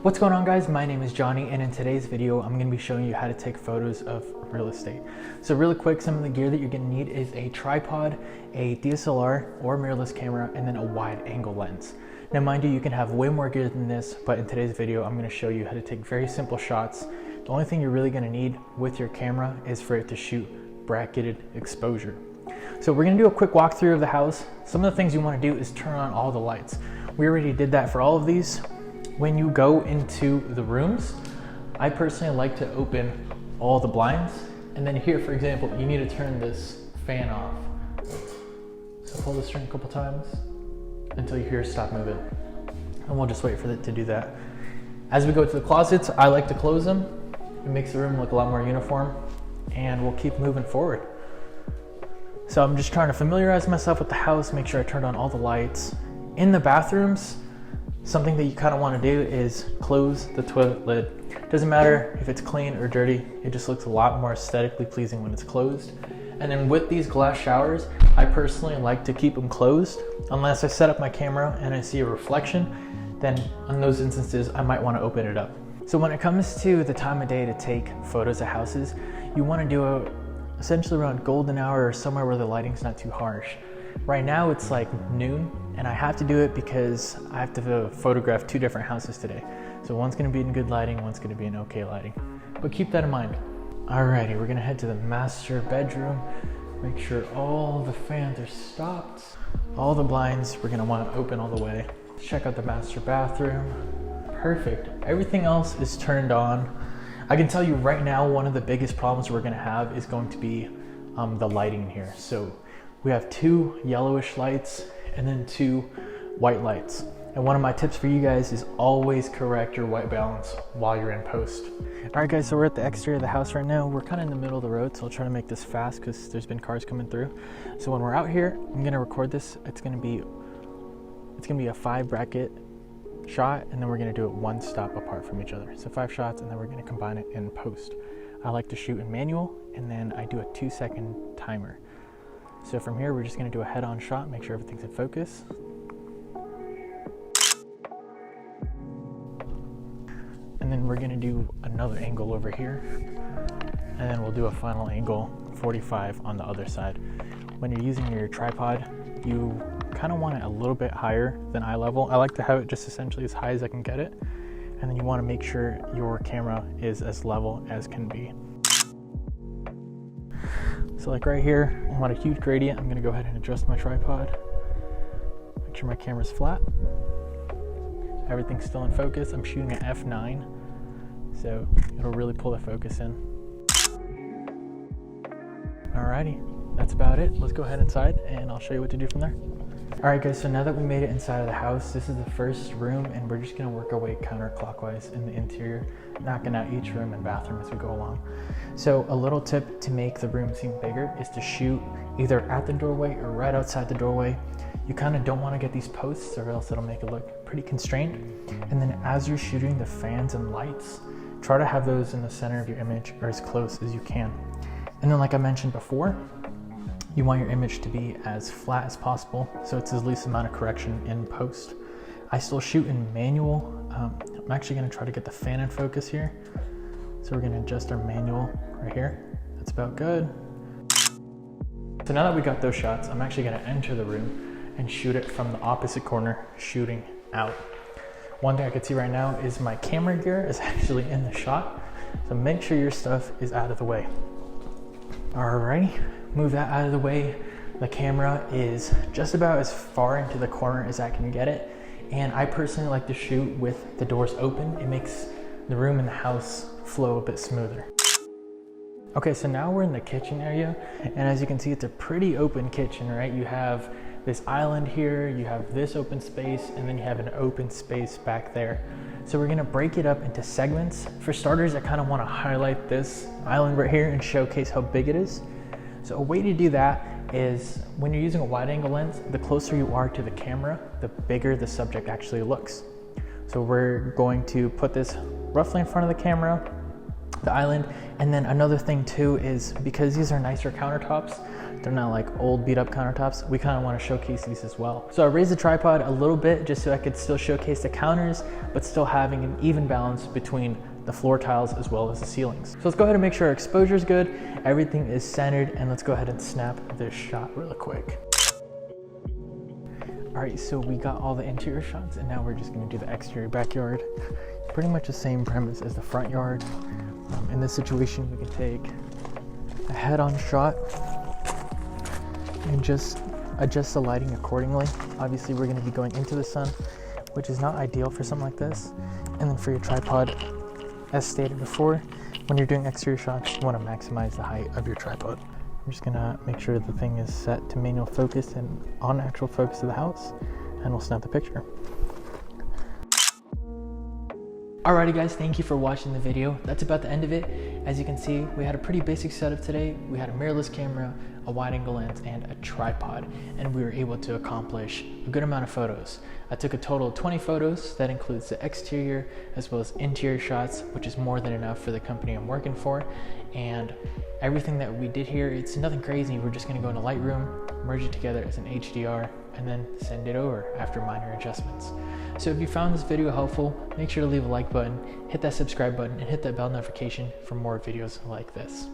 What's going on, guys? My name is Johnny, and in today's video I'm going to be showing you how to take photos of real estate. So really quick, some of the gear that you're going to need is a tripod, a DSLR or mirrorless camera, and then a wide angle lens. Now mind you, you can have way more gear than this, but in today's video I'm going to show you how to take very simple shots. The only thing you're really going to need with your camera is for it to shoot bracketed exposure. So we're going to do a quick walkthrough of the house. Some of the things you want to do is turn on all the lights. We already did that for all of these. When you go into the rooms, I personally like to open all the blinds. And then here, for example, you need to turn this fan off. So pull the string a couple times until you hear it stop moving. And we'll just wait for it to do that. As we go to the closets, I like to close them. It makes the room look a lot more uniform, and we'll keep moving forward. So I'm just trying to familiarize myself with the house, make sure I turned on all the lights. In the bathrooms, something that you kind of want to do is close the toilet lid. Doesn't matter if it's clean or dirty, it just looks a lot more aesthetically pleasing when it's closed. And then with these glass showers, I personally like to keep them closed. Unless I set up my camera and I see a reflection, then in those instances, I might want to open it up. So when it comes to the time of day to take photos of houses, you want to do it essentially around golden hour or somewhere where the lighting's not too harsh. Right now it's like noon, and I have to do it because I have to photograph two different houses today. So one's gonna be in good lighting, one's gonna be in okay lighting. But keep that in mind. Alrighty, we're gonna head to the master bedroom. Make sure all the fans are stopped. All the blinds, we're gonna want to open all the way. Check out the master bathroom. Perfect, everything else is turned on. I can tell you right now, one of the biggest problems we're gonna have is going to be the lighting in here. So we have two yellowish lights and then two white lights. And one of my tips for you guys is always correct your white balance while you're in post. All right, guys, so we're at the exterior of the house right now. We're kind of in the middle of the road, so I'll try to make this fast because there's been cars coming through. So when we're out here, I'm gonna record this. It's gonna be a 5 bracket shot, and then we're gonna do it one stop apart from each other. So 5 shots, and then we're gonna combine it in post. I like to shoot in manual, and then I do a 2-second timer. So from here, we're just gonna do a head-on shot, make sure everything's in focus. And then we're gonna do another angle over here. And then we'll do a final angle, 45 on the other side. When you're using your tripod, you kind of want it a little bit higher than eye level. I like to have it just essentially as high as I can get it. And then you wanna make sure your camera is as level as can be. So like right here, I want a huge gradient. I'm gonna go ahead and adjust my tripod. Make sure my camera's flat. Everything's still in focus. I'm shooting at f9, so it'll really pull the focus in. Alrighty, that's about it. Let's go ahead inside and I'll show you what to do from there. Alright guys, so now that we made it inside of the house, this is the first room, and we're just gonna work our way counterclockwise in the interior, knocking out each room and bathroom as we go along. So a little tip to make the room seem bigger is to shoot either at the doorway or right outside the doorway. You kind of don't want to get these posts or else it'll make it look pretty constrained. And then as you're shooting the fans and lights, try to have those in the center of your image or as close as you can. And then like I mentioned before, you want your image to be as flat as possible, so it's the least amount of correction in post. I still shoot in manual. I'm actually gonna try to get the fan in focus here. So we're gonna adjust our manual right here. That's about good. So now that we got those shots, I'm actually gonna enter the room and shoot it from the opposite corner, shooting out. One thing I can see right now is my camera gear is actually in the shot. So make sure your stuff is out of the way. Alrighty. Move that out of the way. The camera is just about as far into the corner as I can get it. And I personally like to shoot with the doors open. It makes the room and the house flow a bit smoother. Okay, so now we're in the kitchen area. And as you can see, it's a pretty open kitchen, right? You have this island here, you have this open space, and then you have an open space back there. So we're gonna break it up into segments. For starters, I kind of wanna highlight this island right here and showcase how big it is. So a way to do that is when you're using a wide angle lens, the closer you are to the camera, the bigger the subject actually looks. So we're going to put this roughly in front of the camera, the island. And then another thing too is because these are nicer countertops, they're not like old beat up countertops. We kind of want to showcase these as well. So I raised the tripod a little bit just so I could still showcase the counters, but still having an even balance between the floor tiles as well as the ceilings. So let's go ahead and make sure our exposure is good, everything is centered, and let's go ahead and snap this shot really quick. All right, so we got all the interior shots, and now we're just gonna do the exterior backyard. Pretty much the same premise as the front yard. In this situation, we can take a head-on shot and just adjust the lighting accordingly. Obviously, we're gonna be going into the sun, which is not ideal for something like this. And then for your tripod, as stated before, when you're doing exterior shots, you wanna maximize the height of your tripod. I'm just gonna make sure the thing is set to manual focus and on actual focus of the house, and we'll snap the picture. Alrighty guys, thank you for watching the video. That's about the end of it. As you can see, we had a pretty basic setup today. We had a mirrorless camera, a wide angle lens, and a tripod, and we were able to accomplish a good amount of photos. I took a total of 20 photos. That includes the exterior as well as interior shots, which is more than enough for the company I'm working for. And everything that we did here, it's nothing crazy. We're just gonna go into Lightroom, merge it together as an HDR, and then send it over after minor adjustments. So if you found this video helpful, make sure to leave a like button, hit that subscribe button, and hit that bell notification for more videos like this.